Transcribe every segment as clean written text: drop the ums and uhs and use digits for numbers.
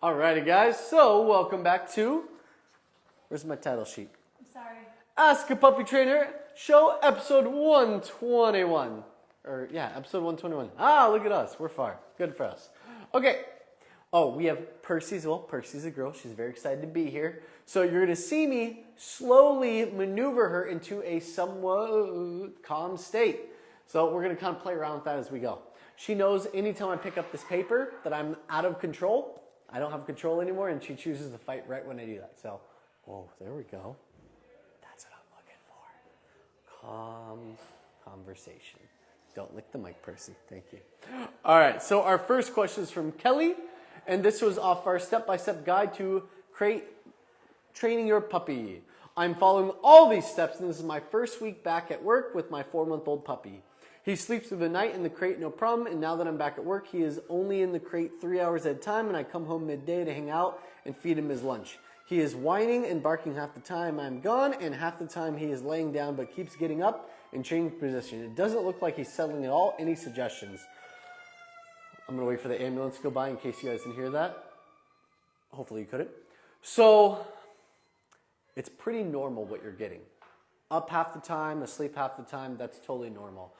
Alrighty guys, so welcome back to, where's my title sheet? I'm sorry. Ask a Puppy Trainer Show episode 121. Episode 121. Ah, look at us, we're far. Good for us. Okay, we have Percy's, Percy's a girl, she's very excited to be here. So you're gonna see me slowly maneuver her into a somewhat calm state. So we're gonna kind of play around with that as we go. She knows anytime I pick up this paper that I'm out of control. I don't have control anymore, and she chooses to fight right when I do that. So, there we go. That's what I'm looking for. Calm conversation. Don't lick the mic, Percy. Thank you. All right, so our first question is from Kelly, and this was off our step-by-step guide to training your puppy. I'm following all these steps, and this is my first week back at work with my 4-month-old puppy. He sleeps through the night in the crate, no problem, and now that I'm back at work, he is only in the crate 3 hours at a time, and I come home midday to hang out and feed him his lunch. He is whining and barking half the time I'm gone, and half the time he is laying down but keeps getting up and changing position. It doesn't look like he's settling at all. Any suggestions? I'm going to wait for the ambulance to go by in case you guys didn't hear that. Hopefully you couldn't. So, it's pretty normal what you're getting. Up half the time, asleep half the time, that's totally normal.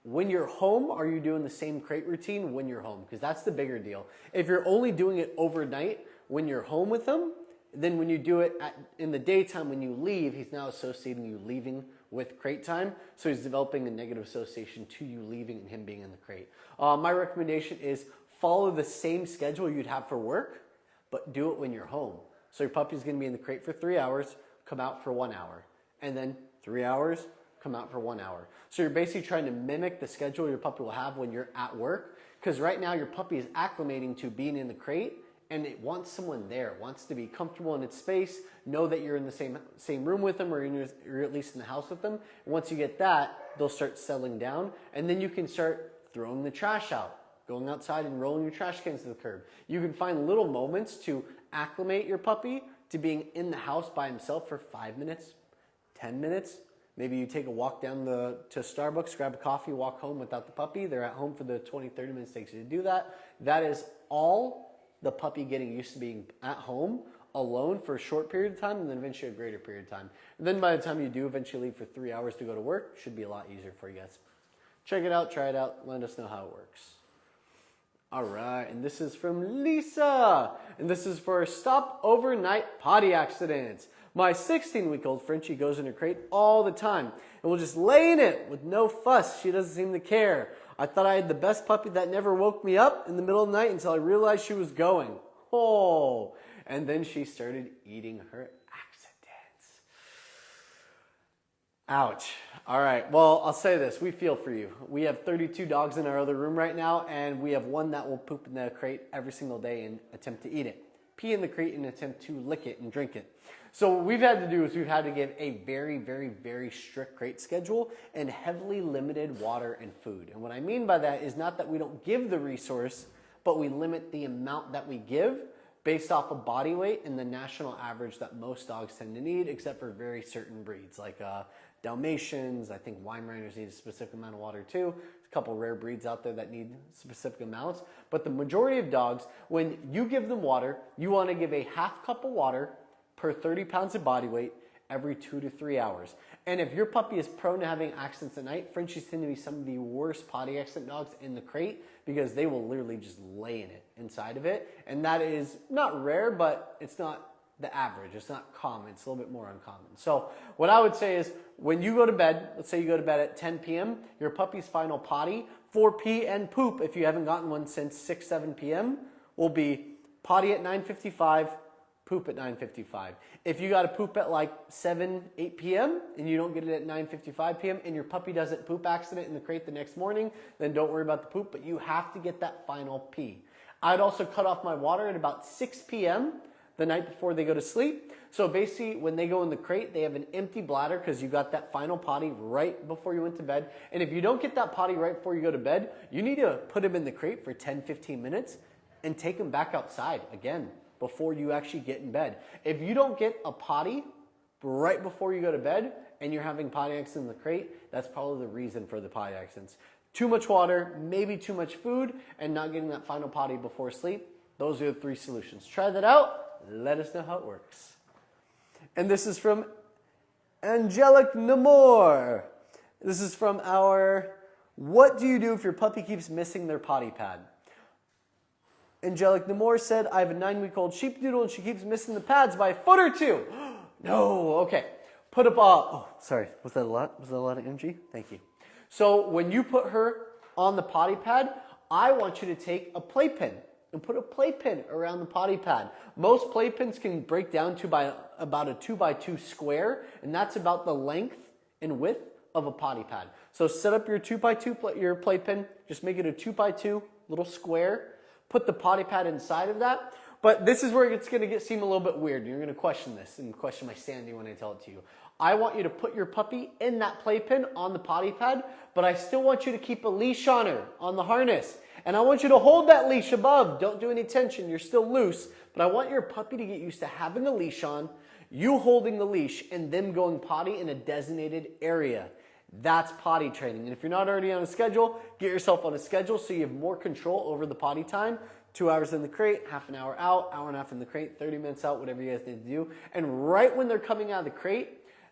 When you're home, are you doing the same crate routine when you're home? Because that's the bigger deal. If you're only doing it overnight when you're home with them, then when you do it in the daytime when you leave, he's now associating you leaving with crate time. So he's developing a negative association to you leaving and him being in the crate. My recommendation is follow the same schedule you'd have for work, but do it when you're home. So your puppy's going to be in the crate for 3 hours, come out for 1 hour. And then 3 hours, come out for 1 hour. So you're basically trying to mimic the schedule your puppy will have when you're at work. Because right now your puppy is acclimating to being in the crate and it wants someone there. It wants to be comfortable in its space, know that you're in the same room with them or you're at least in the house with them. And once you get that, they'll start settling down. And then you can start throwing the trash out, going outside and rolling your trash cans to the curb. You can find little moments to acclimate your puppy to being in the house by himself for 5 minutes, 10 minutes. Maybe you take a walk down to Starbucks, grab a coffee, walk home without the puppy. They're at home for the 20, 30 minutes it takes you to do that. That is all the puppy getting used to being at home alone for a short period of time and then eventually a greater period of time. And then by the time you do eventually leave for 3 hours to go to work, it should be a lot easier for you guys. Check it out, try it out, let us know how it works. All right, and this is from Lisa. And this is for stop overnight potty accidents. My 16-week-old Frenchie goes in her crate all the time and will just lay in it with no fuss. She doesn't seem to care. I thought I had the best puppy that never woke me up in the middle of the night until I realized she was going. Oh, and then she started eating her accidents. Ouch. All right, well, I'll say this. We feel for you. We have 32 dogs in our other room right now, and we have one that will poop in the crate every single day and attempt to eat it. Pee in the crate and attempt to lick it and drink it. So what we've had to do is we've had to give a very, very, very strict crate schedule and heavily limited water and food. And what I mean by that is not that we don't give the resource, but we limit the amount that we give based off of body weight and the national average that most dogs tend to need, except for very certain breeds like Dalmatians. I think Weimaraners need a specific amount of water too. There's a couple rare breeds out there that need specific amounts. But the majority of dogs, when you give them water, you want to give a half cup of water per 30 pounds of body weight every 2 to 3 hours. And if your puppy is prone to having accidents at night, Frenchies tend to be some of the worst potty accident dogs in the crate because they will literally just lay in it, inside of it. And that is not rare, but it's not the average. It's not common. It's a little bit more uncommon. So what I would say is when you go to bed, let's say you go to bed at 10 p.m., your puppy's final potty, for pee and poop, if you haven't gotten one since 6, 7 p.m., will be potty at 9:55, poop at 9:55. If you got to poop at like 7, 8 p.m. and you don't get it at 9:55 p.m. and your puppy doesn't poop accident in the crate the next morning, then don't worry about the poop, but you have to get that final pee. I'd also cut off my water at about 6 p.m. the night before they go to sleep. So basically when they go in the crate, they have an empty bladder because you got that final potty right before you went to bed. And if you don't get that potty right before you go to bed, you need to put them in the crate for 10, 15 minutes and take them back outside again before you actually get in bed. If you don't get a potty right before you go to bed and you're having potty accidents in the crate, that's probably the reason for the potty accidents. Too much water, maybe too much food, and not getting that final potty before sleep. Those are the 3 solutions. Try that out. Let us know how it works. And this is from Angelic Namor. This is from our What Do You Do If Your Puppy Keeps Missing Their Potty Pad? Angelic Namor said, I have a 9-week-old Sheepadoodle and she keeps missing the pads by a foot or 2. No, okay. Put up, oh, sorry. Was that a lot? Was that a lot of energy? Thank you. So when you put her on the potty pad, I want you to take a playpen and put a playpen around the potty pad. Most playpens can break down to about a 2x2 square, and that's about the length and width of a potty pad. So set up your 2x2 your playpen, just make it a 2x2 little square, put the potty pad inside of that. But this is where it's going to seem a little bit weird. You're going to question this and question my sanity when I tell it to you. I want you to put your puppy in that playpen on the potty pad, but I still want you to keep a leash on her, on the harness. And I want you to hold that leash above. Don't do any tension. You're still loose. But I want your puppy to get used to having a leash on, you holding the leash, and them going potty in a designated area. That's potty training. And if you're not already on a schedule, get yourself on a schedule so you have more control over the potty time. 2 hours in the crate, half an hour out, hour and a half in the crate, 30 minutes out, whatever you guys need to do. And right when they're coming out of the crate,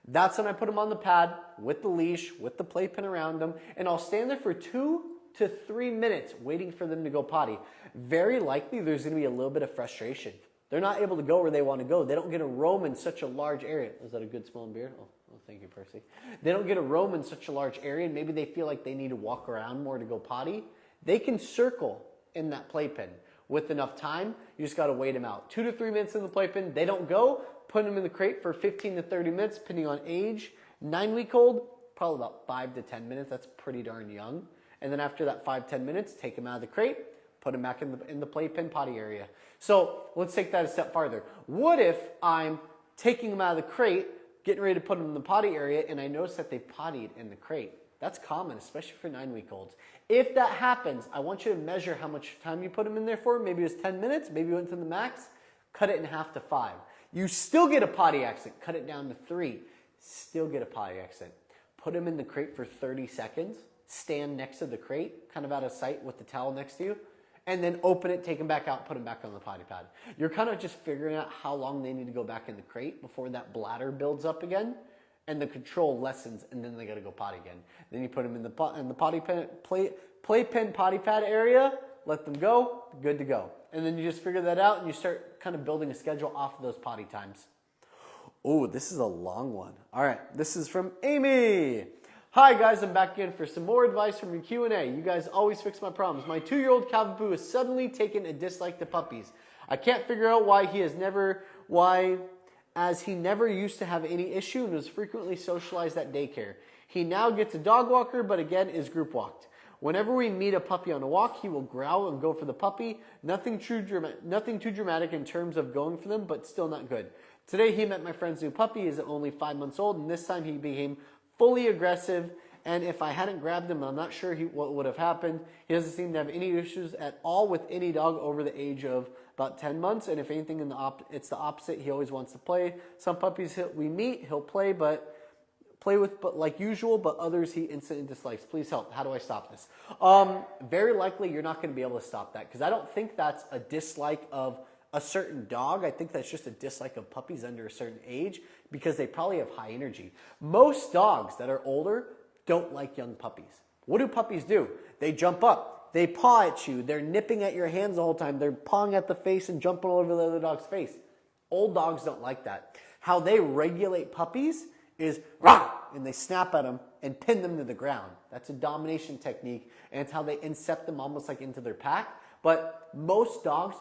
that's when I put them on the pad with the leash, with the playpen around them, and I'll stand there for 2 to 3 minutes waiting for them to go potty. Very likely there's going to be a little bit of frustration. They're not able to go where they want to go. They don't get to roam in such a large area. Is that a good smelling beer? Oh, thank you, Percy. They don't get to roam in such a large area, and maybe they feel like they need to walk around more to go potty. They can circle in that playpen with enough time. You just got to wait them out. 2 to 3 minutes in the playpen. They don't go. Put them in the crate for 15 to 30 minutes, depending on age. 9-week-old, probably about 5 to 10 minutes. That's pretty darn young. And then after that 5-10 minutes, take them out of the crate, put them back in the playpen potty area. So let's take that a step farther. What if I'm taking them out of the crate, getting ready to put them in the potty area, and I notice that they pottied in the crate? That's common, especially for 9-week-olds. If that happens, I want you to measure how much time you put them in there for. Maybe it was 10 minutes, maybe you went to the max. Cut it in half to 5. You still get a potty exit. Cut it down to 3. Still get a potty exit. Put them in the crate for 30 seconds. Stand next to the crate, kind of out of sight with the towel next to you, and then open it, take them back out, put them back on the potty pad. You're kind of just figuring out how long they need to go back in the crate before that bladder builds up again, and the control lessens, and then they got to go potty again. Then you put them in the potty pen, playpen potty pad area, let them go, good to go. And then you just figure that out, and you start kind of building a schedule off of those potty times. Oh, this is a long one. All right, this is from Amy. Hi guys, I'm back again for some more advice from your Q&A. You guys always fix my problems. My 2-year-old Cavapoo has suddenly taken a dislike to puppies. I can't figure out why as he never used to have any issue and was frequently socialized at daycare. He now gets a dog walker, but again is group walked. Whenever we meet a puppy on a walk, he will growl and go for the puppy. Nothing too dramatic in terms of going for them, but still not good. Today he met my friend's new puppy. He is only 5 months old, and this time he became fully aggressive, and if I hadn't grabbed him, I'm not sure what would have happened. He doesn't seem to have any issues at all with any dog over the age of about 10 months, and if anything, it's the opposite. He always wants to play. Some puppies we meet, he'll play with, but like usual, but others he instantly dislikes. Please help. How do I stop this? Very likely you're not going to be able to stop that, because I don't think that's a dislike of a certain dog. I think that's just a dislike of puppies under a certain age, because they probably have high energy. Most dogs that are older don't like young puppies. What do puppies do? They jump up, they paw at you, they're nipping at your hands the whole time, they're pawing at the face and jumping all over the other dog's face. Old dogs don't like that. How they regulate puppies is rah, and they snap at them and pin them to the ground. That's a domination technique, and it's how they incept them almost like into their pack. But most dogs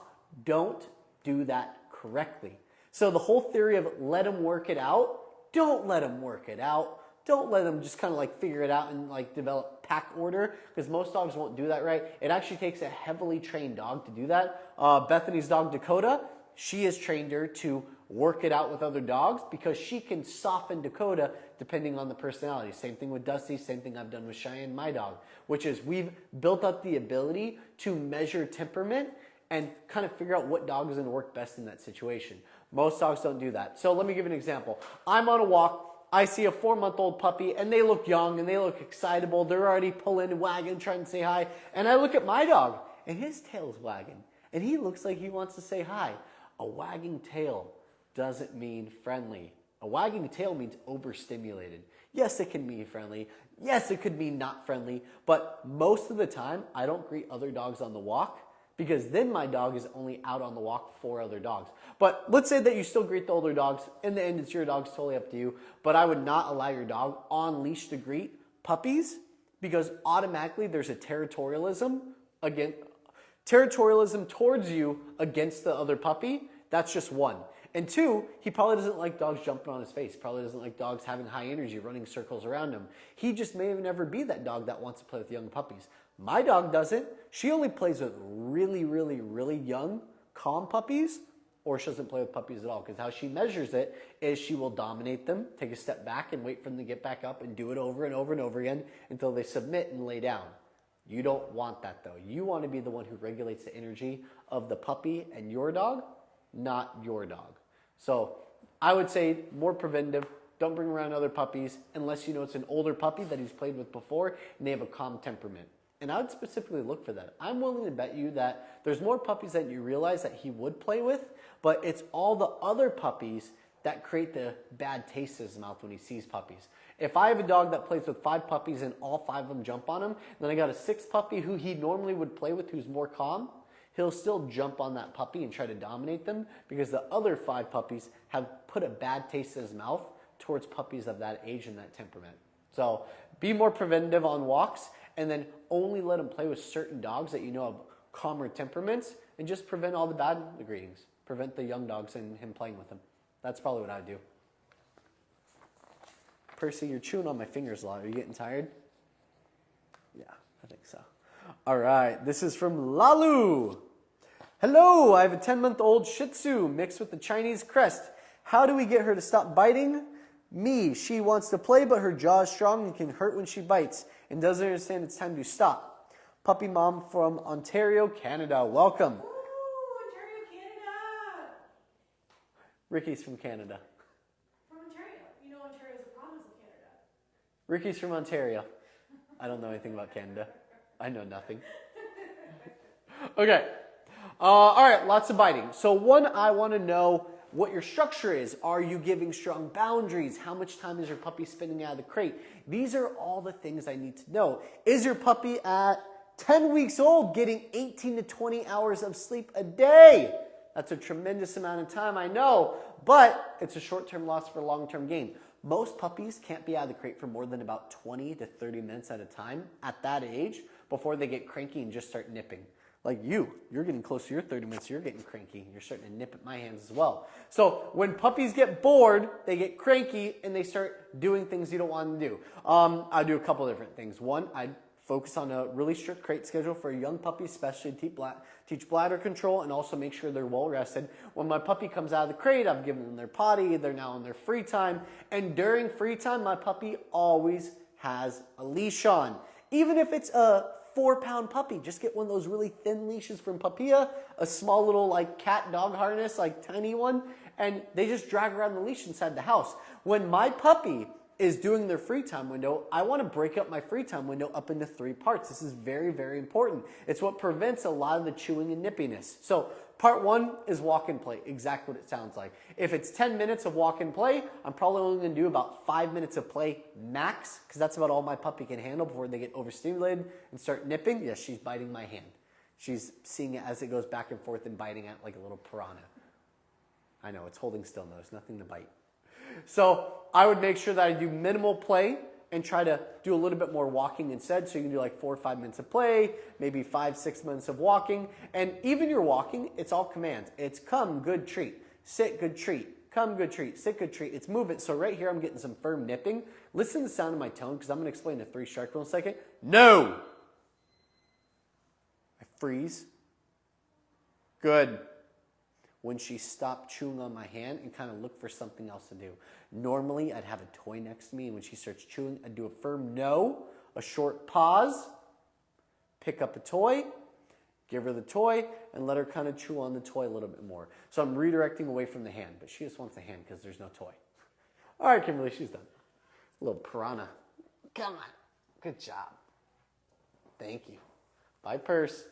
don't do that correctly. So the whole theory of let them work it out, don't let them work it out. Don't let them just kind of like figure it out and like develop pack order, because most dogs won't do that right. It actually takes a heavily trained dog to do that. Bethany's dog Dakota, she has trained her to work it out with other dogs because she can soften Dakota depending on the personality. Same thing with Dusty, same thing I've done with Cheyenne, my dog, which is we've built up the ability to measure temperament and kind of figure out what dog is going to work best in that situation. Most dogs don't do that. So let me give an example. I'm on a walk. I see a 4-month-old puppy, and they look young, and they look excitable. They're already pulling and wagging, trying to say hi. And I look at my dog, and his tail's wagging. And he looks like he wants to say hi. A wagging tail doesn't mean friendly. A wagging tail means overstimulated. Yes, it can mean friendly. Yes, it could mean not friendly. But most of the time, I don't greet other dogs on the walk because then my dog is only out on the walk for other dogs. But let's say that you still greet the older dogs. In the end, it's your dog. It's totally up to you. But I would not allow your dog on leash to greet puppies because automatically there's a territorialism towards you against the other puppy. That's just one. And two, he probably doesn't like dogs jumping on his face. Probably doesn't like dogs having high energy, running circles around him. He just may never be that dog that wants to play with young puppies. My dog doesn't. She only plays with really, really, really young, calm puppies, or she doesn't play with puppies at all. Because how she measures it is she will dominate them, take a step back and wait for them to get back up and do it over and over and over again until they submit and lay down. You don't want that though. You want to be the one who regulates the energy of the puppy and your dog, not your dog. So I would say more preventative. Don't bring around other puppies unless you know it's an older puppy that he's played with before and they have a calm temperament. And I would specifically look for that. I'm willing to bet you that there's more puppies that you realize that he would play with, but it's all the other puppies that create the bad taste in his mouth when he sees puppies. If I have a dog that plays with 5 puppies and all 5 of them jump on him, then I got a 6th puppy who he normally would play with who's more calm, he'll still jump on that puppy and try to dominate them because the other 5 puppies have put a bad taste in his mouth towards puppies of that age and that temperament. So be more preventative on walks and then only let him play with certain dogs that you know have calmer temperaments and just prevent all the bad greetings. Prevent the young dogs and him playing with them. That's probably what I would do. Percy, you're chewing on my fingers a lot. Are you getting tired? Yeah, I think so. All right, this is from Lalu. Hello, I have a 10-month-old Shih Tzu mixed with the Chinese Crest. How do we get her to stop biting me? She wants to play, but her jaw is strong and can hurt when she bites and doesn't understand it's time to stop. Puppy mom from Ontario, Canada. Welcome. Ooh, Ontario, Canada. Ricky's from Canada. From Ontario. You know Ontario is a province of Canada. Ricky's from Ontario. I don't know anything about Canada. I know nothing. Okay. All right, lots of biting. So one, I want to know what your structure is. Are you giving strong boundaries? How much time is your puppy spending out of the crate? These are all the things I need to know. Is your puppy at 10 weeks old getting 18 to 20 hours of sleep a day? That's a tremendous amount of time, I know, but it's a short-term loss for a long-term gain. Most puppies can't be out of the crate for more than about 20 to 30 minutes at a time at that age before they get cranky and just start nipping. Like you're getting close to your 30 minutes, you're getting cranky. You're starting to nip at my hands as well. So when puppies get bored, they get cranky and they start doing things you don't want them to do. I do a couple different things. One, I focus on a really strict crate schedule for a young puppy, especially teach bladder control and also make sure they're well rested. When my puppy comes out of the crate, I've given them their potty. They're now in their free time. And during free time, my puppy always has a leash on. Even if it's a 4-pound puppy, just get one of those really thin leashes from Papilla, a small little like cat dog harness, like tiny one, and they just drag around the leash inside the house. When my puppy is doing their free time window, I want to break up my free time window up into 3 parts. This is very, very important. It's what prevents a lot of the chewing and nippiness. So part 1 is walk and play, exactly what it sounds like. If it's 10 minutes of walk and play, I'm probably only going to do about 5 minutes of play max, because that's about all my puppy can handle before they get overstimulated and start nipping. Yes, she's biting my hand. She's seeing it as it goes back and forth and biting at like a little piranha. I know, it's holding still, there's nothing to bite. So I would make sure that I do minimal play and try to do a little bit more walking instead. So you can do like 4 or 5 minutes of play, maybe 5-6 minutes of walking. And even your walking, it's all commands. It's come, good treat. Sit, good treat. Come, good treat. Sit, good treat. It's movement. So right here, I'm getting some firm nipping. Listen to the sound of my tone because I'm going to explain the 3 strike rule in a second. No. I freeze. Good. When she stopped chewing on my hand and kind of look for something else to do. Normally, I'd have a toy next to me, and when she starts chewing, I'd do a firm no, a short pause, pick up a toy, give her the toy, and let her kind of chew on the toy a little bit more. So I'm redirecting away from the hand, but she just wants a hand because there's no toy. All right, Kimberly, she's done. A little piranha. Come on. Good job. Thank you. Bye, purse.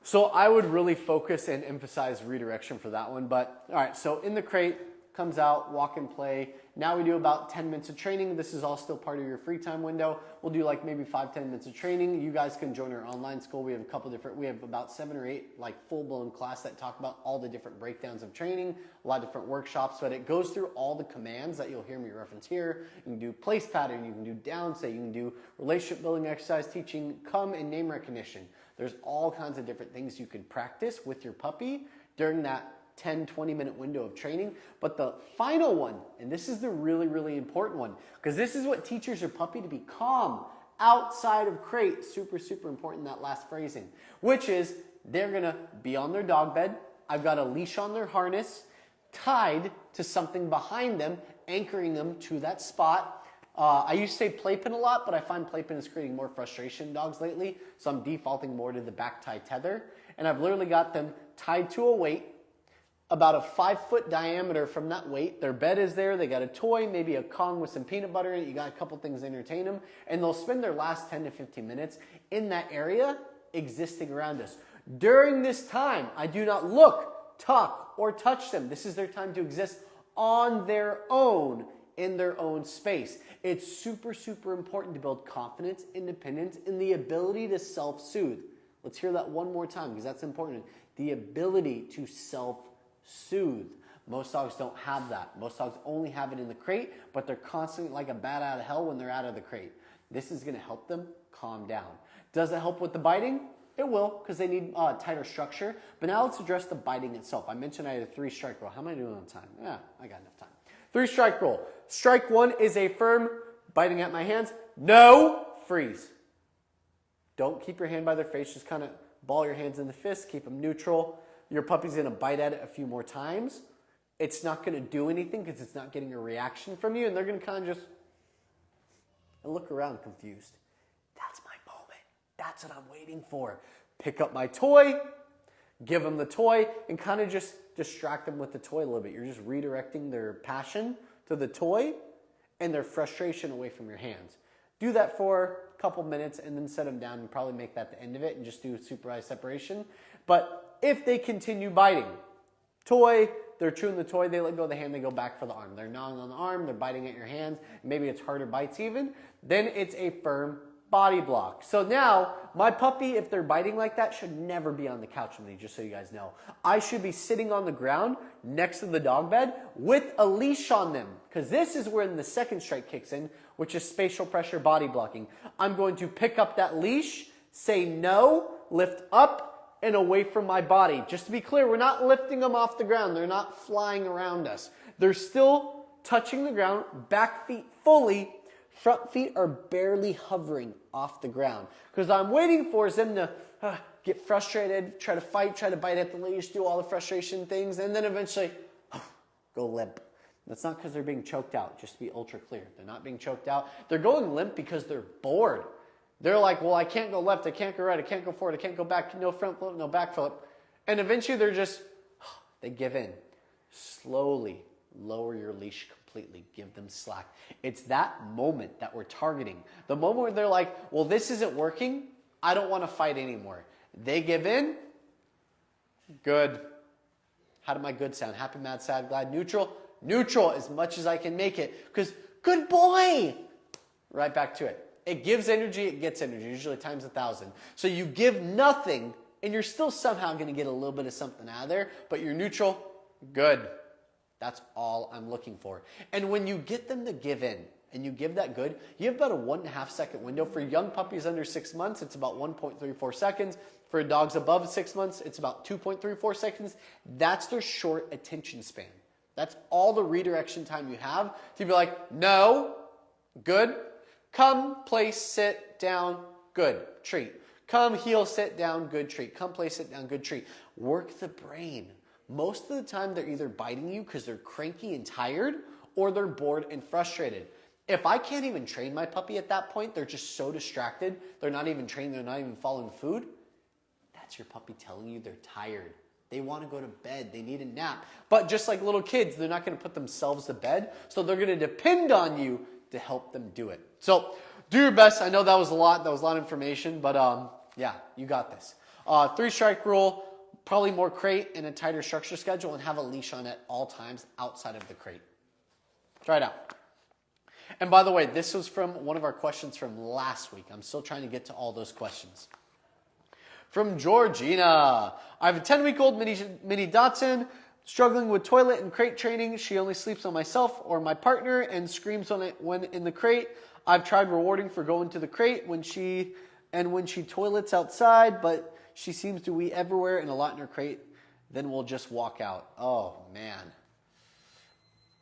So I would really focus and emphasize redirection for that one. But all right, so in the crate, comes out, walk and play. Now we do about 10 minutes of training. This is all still part of your free time window. We'll do like maybe 5-10 minutes of training. You guys can join our online school. We have a couple different, we have about 7 or 8 like full-blown class that talk about all the different breakdowns of training, a lot of different workshops, but it goes through all the commands that you'll hear me reference here. You can do place pattern, you can do down say, you can do relationship building exercise, teaching, come and name recognition. There's all kinds of different things you can practice with your puppy during that 10-20 minute window of training. But the final one, and this is the really, really important one, because this is what teaches your puppy to be calm outside of crate. Super, super important, that last phrasing, which is they're gonna be on their dog bed. I've got a leash on their harness tied to something behind them, anchoring them to that spot. I used to say playpen a lot, but I find playpen is creating more frustration in dogs lately, so I'm defaulting more to the back tie tether. And I've literally got them tied to a weight, about a 5-foot diameter from that weight. Their bed is there, they got a toy, maybe a Kong with some peanut butter in it, you got a couple things to entertain them, and they'll spend their last 10 to 15 minutes in that area existing around us. During this time, I do not look, talk, or touch them. This is their time to exist on their own, in their own space. It's super, super important to build confidence, independence, and the ability to self-soothe. Let's hear that one more time because that's important. The ability to self-soothe. Most dogs don't have that. Most dogs only have it in the crate, but they're constantly like a bat out of hell when they're out of the crate. This is going to help them calm down. Does it help with the biting? It will, because they need tighter structure. But now let's address the biting itself. I mentioned I had a 3-strike rule. How am I doing on time? Yeah, I got enough time. 3-strike rule. Strike 1 is a firm biting at my hands. No, freeze. Don't keep your hand by their face. Just kind of ball your hands in the fist. Keep them neutral. Your puppy's going to bite at it a few more times. It's not going to do anything because it's not getting a reaction from you. And they're going to kind of just look around confused. That's my moment. That's what I'm waiting for. Pick up my toy, give them the toy, and kind of just distract them with the toy a little bit. You're just redirecting their passion to the toy and their frustration away from your hands. Do that for a couple minutes and then set them down and probably make that the end of it and just do supervised separation. But if they continue biting, toy, they're chewing the toy, they let go of the hand, they go back for the arm. They're gnawing on the arm, they're biting at your hands, maybe it's harder bites even, then it's a firm body block. So now, my puppy, if they're biting like that, should never be on the couch with me, just so you guys know. I should be sitting on the ground next to the dog bed with a leash on them, because this is when the second strike kicks in, which is spatial pressure body blocking. I'm going to pick up that leash, say no, lift up and away from my body. Just to be clear, we're not lifting them off the ground. They're not flying around us. They're still touching the ground, back feet fully. Front feet are barely hovering off the ground. Because I'm waiting for them to get frustrated, try to fight, try to bite at the leash, do all the frustration things, and then eventually go limp. That's not because they're being choked out, just to be ultra clear. They're not being choked out. They're going limp because they're bored. They're like, well, I can't go left, I can't go right, I can't go forward, I can't go back, no front flip, no back flip. And eventually they're just, they give in. Slowly lower your leash completely. Give them slack. It's that moment that we're targeting. The moment where they're like, well, this isn't working. I don't want to fight anymore. They give in. Good. How did my good sound? Happy, mad, sad, glad, neutral? Neutral as much as I can make it. Because good boy. Right back to it. It gives energy, it gets energy, usually times 1,000. So you give nothing, and you're still somehow going to get a little bit of something out of there, but you're neutral, good. That's all I'm looking for. And when you get them to give in, and you give that good, you have about a 1.5 second window. For young puppies under 6 months, it's about 1.34 seconds. For dogs above 6 months, it's about 2.34 seconds. That's their short attention span. That's all the redirection time you have to be like, no, good. Come, place, sit, down, good, treat. Come, heel, sit, down, good, treat. Come, place, sit, down, good, treat. Work the brain. Most of the time, they're either biting you because they're cranky and tired, or they're bored and frustrated. If I can't even train my puppy at that point, they're just so distracted, they're not even trained, they're not even following food, that's your puppy telling you they're tired. They want to go to bed. They need a nap. But just like little kids, they're not going to put themselves to bed, so they're going to depend on you to help them do it. So do your best. I know that was a lot. That was a lot of information, but yeah, you got this. 3-strike rule, probably more crate and a tighter structure schedule, and have a leash on at all times outside of the crate. Try it out. And by the way, this was from one of our questions from last week. I'm still trying to get to all those questions. From Georgina. I have a 10-week-old mini Dachshund struggling with toilet and crate training. She only sleeps on myself or my partner and screams on it when in the crate. I've tried rewarding for going to the crate when she toilets outside, but she seems to wee everywhere and a lot in her crate. Then we'll just walk out. Oh, man.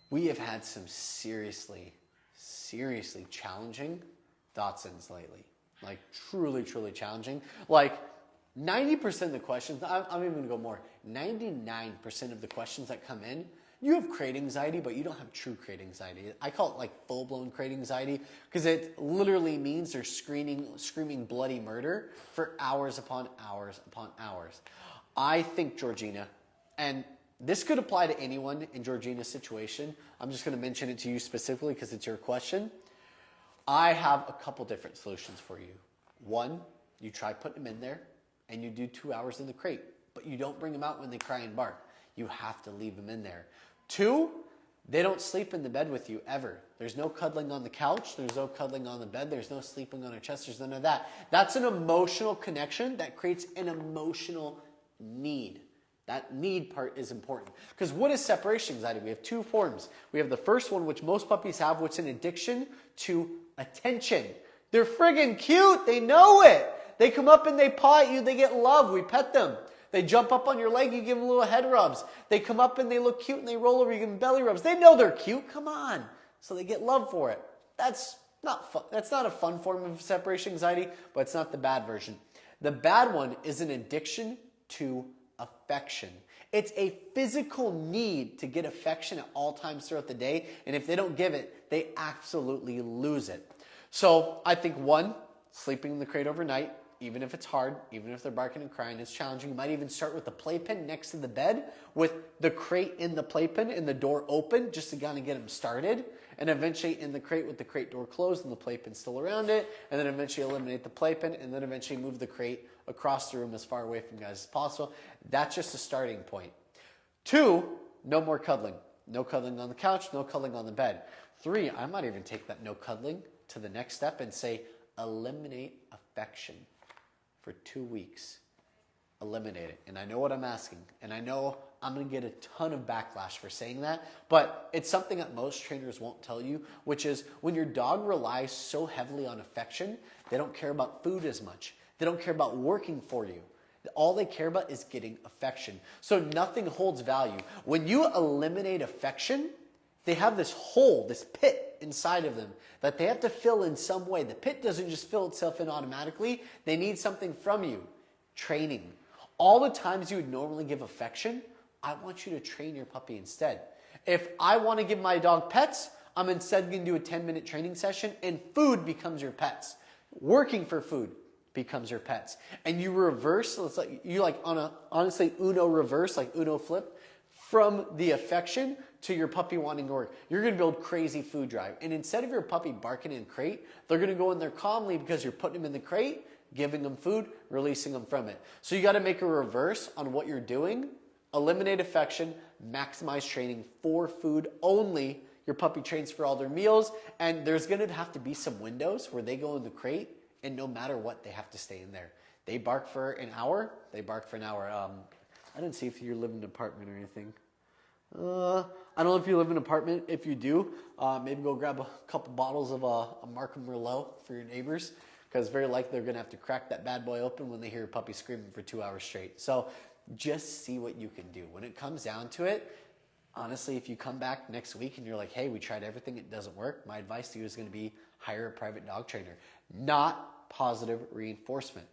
We have had some seriously challenging Dachshunds lately. Like, truly challenging. Like, 90% of the questions, I'm even going to go more, 99% of the questions that come in, you have crate anxiety, but you don't have true crate anxiety. I call it like full-blown crate anxiety because it literally means they're screaming bloody murder for hours upon hours upon hours. I think, Georgina, and this could apply to anyone in Georgina's situation. I'm just going to mention it to you specifically because it's your question. I have a couple different solutions for you. One, you try putting them in there and you do 2 hours in the crate, but you don't bring them out when they cry and bark. You have to leave them in there. 2, they don't sleep in the bed with you ever. There's no cuddling on the couch. There's no cuddling on the bed. There's no sleeping on her chest. There's none of that. That's an emotional connection that creates an emotional need. That need part is important. Because what is separation anxiety? We have 2 forms. We have the first one, which most puppies have, which is an addiction to attention. They're friggin' cute. They know it. They come up and they paw at you. They get love. We pet them. They jump up on your leg. You give them little head rubs. They come up and they look cute and they roll over. You give them belly rubs. They know they're cute. Come on. So they get love for it. That's not fun. That's not a fun form of separation anxiety, but it's not the bad version. The bad one is an addiction to affection. It's a physical need to get affection at all times throughout the day, and if they don't give it, they absolutely lose it. So I think 1, sleeping in the crate overnight, even if it's hard, even if they're barking and crying, it's challenging. You might even start with the playpen next to the bed with the crate in the playpen and the door open just to kind of get them started. And eventually in the crate with the crate door closed and the playpen still around it. And then eventually eliminate the playpen and then eventually move the crate across the room as far away from you guys as possible. That's just a starting point. 2, no more cuddling. No cuddling on the couch, no cuddling on the bed. 3, I might even take that no cuddling to the next step and say eliminate affection. For 2 weeks, eliminate it. And I know what I'm asking, and I know I'm going to get a ton of backlash for saying that, but it's something that most trainers won't tell you, which is when your dog relies so heavily on affection, they don't care about food as much. They don't care about working for you. All they care about is getting affection. So nothing holds value. When you eliminate affection, they have this hole, this pit inside of them that they have to fill in some way. The pit doesn't just fill itself in automatically. They need something from you. Training. All the times you would normally give affection, I want you to train your puppy instead. If I want to give my dog pets, I'm instead going to do a 10-minute training session and food becomes your pets. Working for food becomes your pets. And you reverse, so it's like you like on a honestly Uno reverse, like Uno flip, from the affection to your puppy wanting to work. You're going to build crazy food drive. And instead of your puppy barking in crate, they're going to go in there calmly because you're putting them in the crate, giving them food, releasing them from it. So you got to make a reverse on what you're doing. Eliminate affection, maximize training for food only. Your puppy trains for all their meals. And there's going to have to be some windows where they go in the crate and no matter what, they have to stay in there. They bark for an hour. They bark for an hour. I didn't see if you live in an apartment or anything. I don't know if you live in an apartment. If you do, maybe go grab a couple bottles of a Markham Merlot for your neighbors because very likely they're going to have to crack that bad boy open when they hear a puppy screaming for 2 hours straight. So just see what you can do. When it comes down to it, honestly, if you come back next week and you're like, hey, we tried everything, it doesn't work, my advice to you is going to be hire a private dog trainer, not positive reinforcement.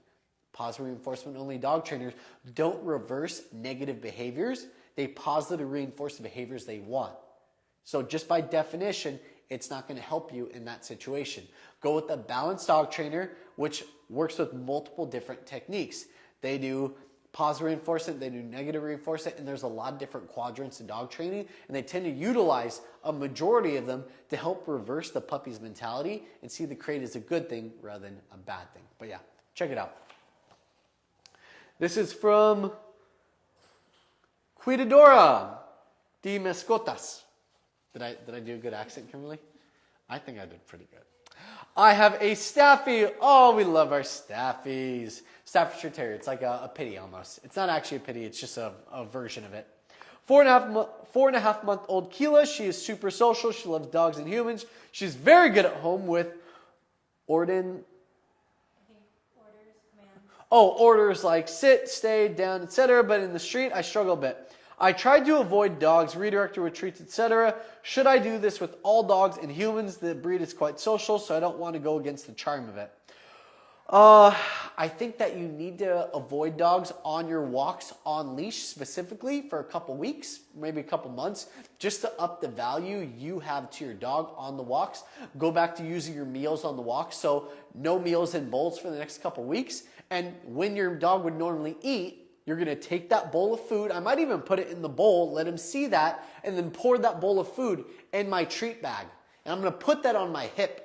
Positive reinforcement only dog trainers don't reverse negative behaviors. They positively reinforce the behaviors they want. So just by definition, it's not going to help you in that situation. Go with a balanced dog trainer, which works with multiple different techniques. They do positive reinforcement, they do negative reinforcement, and there's a lot of different quadrants in dog training, and they tend to utilize a majority of them to help reverse the puppy's mentality and see the crate as a good thing rather than a bad thing. But yeah, check it out. This is from Cuidadora de Mascotas. Did I do a good accent, Kimberly? I think I did pretty good. I have a Staffie. Oh, we love our Staffies. Staffordshire Terrier. It's like a pitty almost. It's not actually a pitty. It's just a version of it. 4.5-month-old Keela. She is super social. She loves dogs and humans. She's very good at home with orders, commands. Oh, orders like sit, stay, down, etc. But in the street, I struggle a bit. I tried to avoid dogs, redirect her with treats, etc. Should I do this with all dogs and humans? The breed is quite social, so I don't want to go against the charm of it. I think that you need to avoid dogs on your walks on leash specifically for a couple weeks, maybe a couple months, just to up the value you have to your dog on the walks. Go back to using your meals on the walks, so no meals in bowls for the next couple weeks. And when your dog would normally eat, you're going to take that bowl of food. I might even put it in the bowl, let him see that, and then pour that bowl of food in my treat bag. And I'm going to put that on my hip,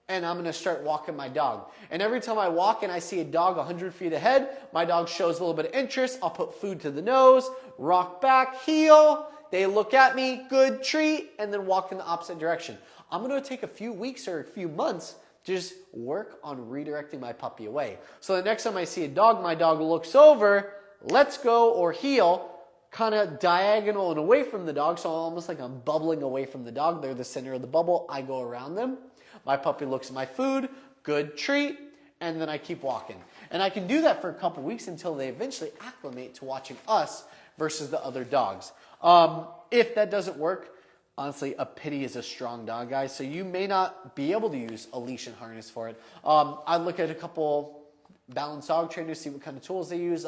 and I'm going to start walking my dog. And every time I walk and I see a dog 100 feet ahead, my dog shows a little bit of interest. I'll put food to the nose, rock back, heel. They look at me, good treat, and then walk in the opposite direction. I'm going to take a few weeks or a few months to just work on redirecting my puppy away. So the next time I see a dog, my dog looks over, let's go, or heel, kind of diagonal and away from the dog, so almost like I'm bubbling away from the dog. They're the center of the bubble. I go around them. My puppy looks at my food, good treat, and then I keep walking. And I can do that for a couple weeks until they eventually acclimate to watching us versus the other dogs. If that doesn't work, honestly, a pitty is a strong dog, guys, so you may not be able to use a leash and harness for it. I'd look at a couple balanced dog trainers, see what kind of tools they use.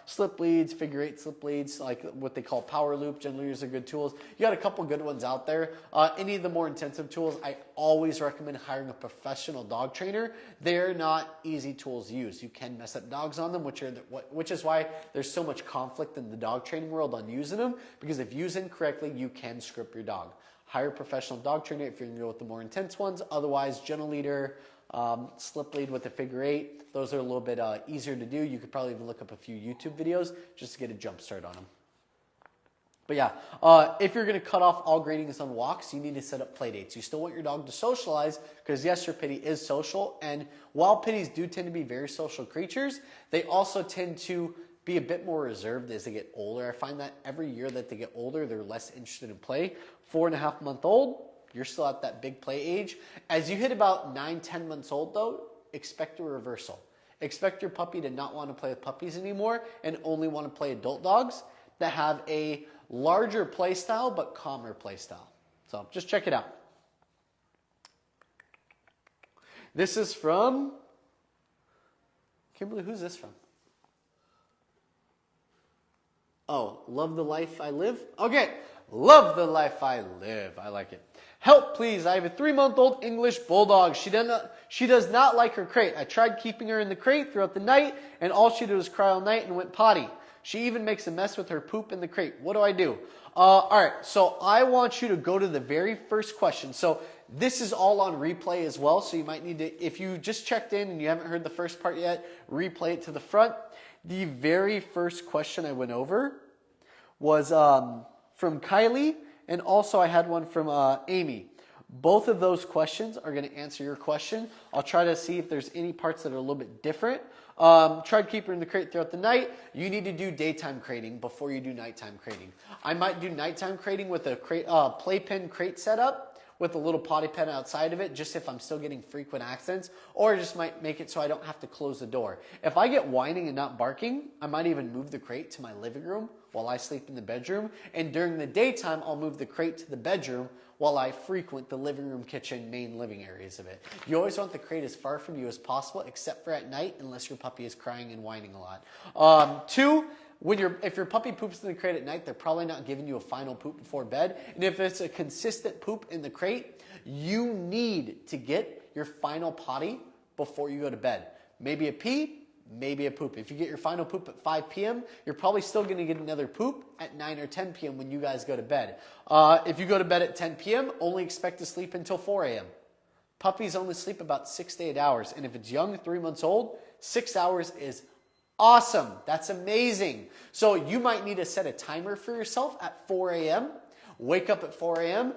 Slip leads, figure eight slip leads, like what they call power loop, generally are good tools. You got a couple good ones out there. Any of the more intensive tools, I always recommend hiring a professional dog trainer. They're not easy tools to use. You can mess up dogs on them, which is why there's so much conflict in the dog training world on using them, because if used incorrectly, you can script your dog. Hire a professional dog trainer if you're going to go with the more intense ones. Otherwise, gentle leader, slip lead with the figure eight. Those are a little bit easier to do. You could probably even look up a few YouTube videos just to get a jump start on them. But yeah, if you're going to cut off all gradings on walks, you need to set up play dates. You still want your dog to socialize because yes, your pitty is social. And while pitties do tend to be very social creatures, they also tend to be a bit more reserved as they get older. I find that every year that they get older, they're less interested in play. 4.5-month-old, you're still at that big play age. As you hit about 9-10 months old though, expect a reversal. Expect your puppy to not want to play with puppies anymore and only want to play adult dogs that have a larger play style but calmer play style. So just check it out. This is from Kimberly. Who's this from? Oh, love the life I live? Okay, love the life I live. I like it. Help, please. I have a 3-month-old English Bulldog. She does not like her crate. I tried keeping her in the crate throughout the night, and all she did was cry all night and went potty. She even makes a mess with her poop in the crate. What do I do? All right, so I want you to go to the very first question. So this is all on replay as well, so you might need to, if you just checked in and you haven't heard the first part yet, replay it to the front. The very first question I went over was from Kylie, and also I had one from Amy. Both of those questions are going to answer your question. I'll try to see if there's any parts that are a little bit different. Try to keep her in the crate throughout the night. You need to do daytime crating before you do nighttime crating. I might do nighttime crating with a playpen crate setup with a little potty pen outside of it, just if I'm still getting frequent accidents, or I just might make it so I don't have to close the door. If I get whining and not barking, I might even move the crate to my living room while I sleep in the bedroom, and during the daytime, I'll move the crate to the bedroom while I frequent the living room, kitchen, main living areas of it. You always want the crate as far from you as possible, except for at night, unless your puppy is crying and whining a lot. Two, if your puppy poops in the crate at night, they're probably not giving you a final poop before bed. And if it's a consistent poop in the crate, you need to get your final potty before you go to bed. Maybe a pee, maybe a poop. If you get your final poop at 5 p.m., you're probably still going to get another poop at 9 or 10 p.m. when you guys go to bed. If you go to bed at 10 p.m., only expect to sleep until 4 a.m. Puppies only sleep about 6 to 8 hours. And if it's young, 3 months old, 6 hours is Awesome. That's amazing. So you might need to set a timer for yourself at 4 a.m. Wake up at 4 a.m.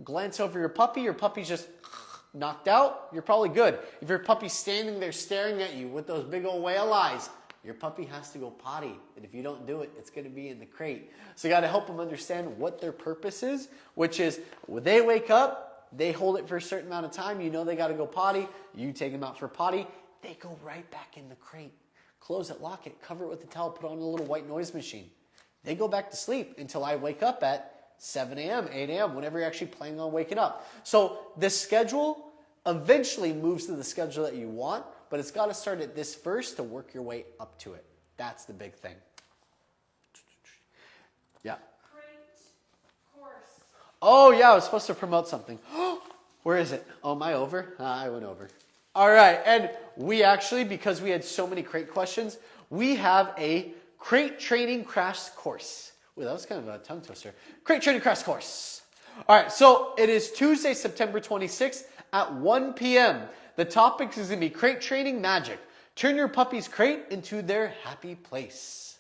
Glance over your puppy's just knocked out. You're probably good. If your puppy's standing there staring at you with those big old whale eyes, your puppy has to go potty. And if you don't do it, it's going to be in the crate. So you got to help them understand what their purpose is, which is when they wake up, they hold it for a certain amount of time. You know they got to go potty. You take them out for potty. They go right back in the crate. Close it, lock it, cover it with a towel, put on a little white noise machine. They go back to sleep until I wake up at 7 a.m., 8 a.m., whenever you're actually planning on waking up. So the schedule eventually moves to the schedule that you want, but it's got to start at this first to work your way up to it. That's the big thing. Yeah. Great course. Oh, yeah, I was supposed to promote something. Where is it? Oh, am I over? I went over. All right, and we actually, because we had so many crate questions, we have a crate training crash course. Ooh, that was kind of a tongue twister. Crate training crash course. All right, so it is Tuesday, September 26th at 1 p.m. The topic is going to be crate training magic. Turn your puppy's crate into their happy place.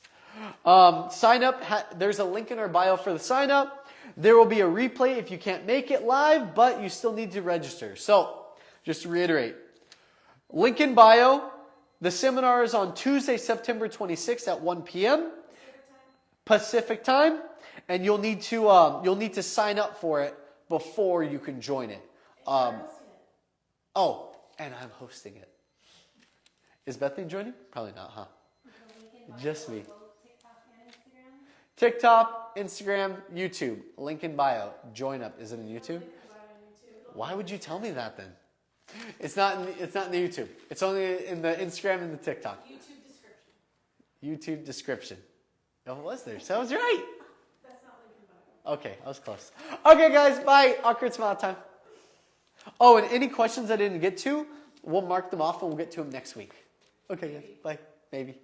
Sign up. There's a link in our bio for the sign up. There will be a replay if you can't make it live, but you still need to register. So just to reiterate, link in bio. The seminar is on Tuesday, September 26th at 1 p.m. Pacific time, and you'll need to sign up for it before you can join it. Oh, and I'm hosting it. Is Bethany joining? Probably not, huh? Just me. TikTok, Instagram, YouTube. Link in bio. Join up. Is it in YouTube? Why would you tell me that then? It's not in the YouTube. It's only in the Instagram and the TikTok. YouTube description. Oh, it was there. So I was right. That's not link in bio. Okay, I was close. Okay, guys, bye. Awkward smile time. Oh, and any questions I didn't get to, we'll mark them off and we'll get to them next week. Okay, guys, bye. Maybe.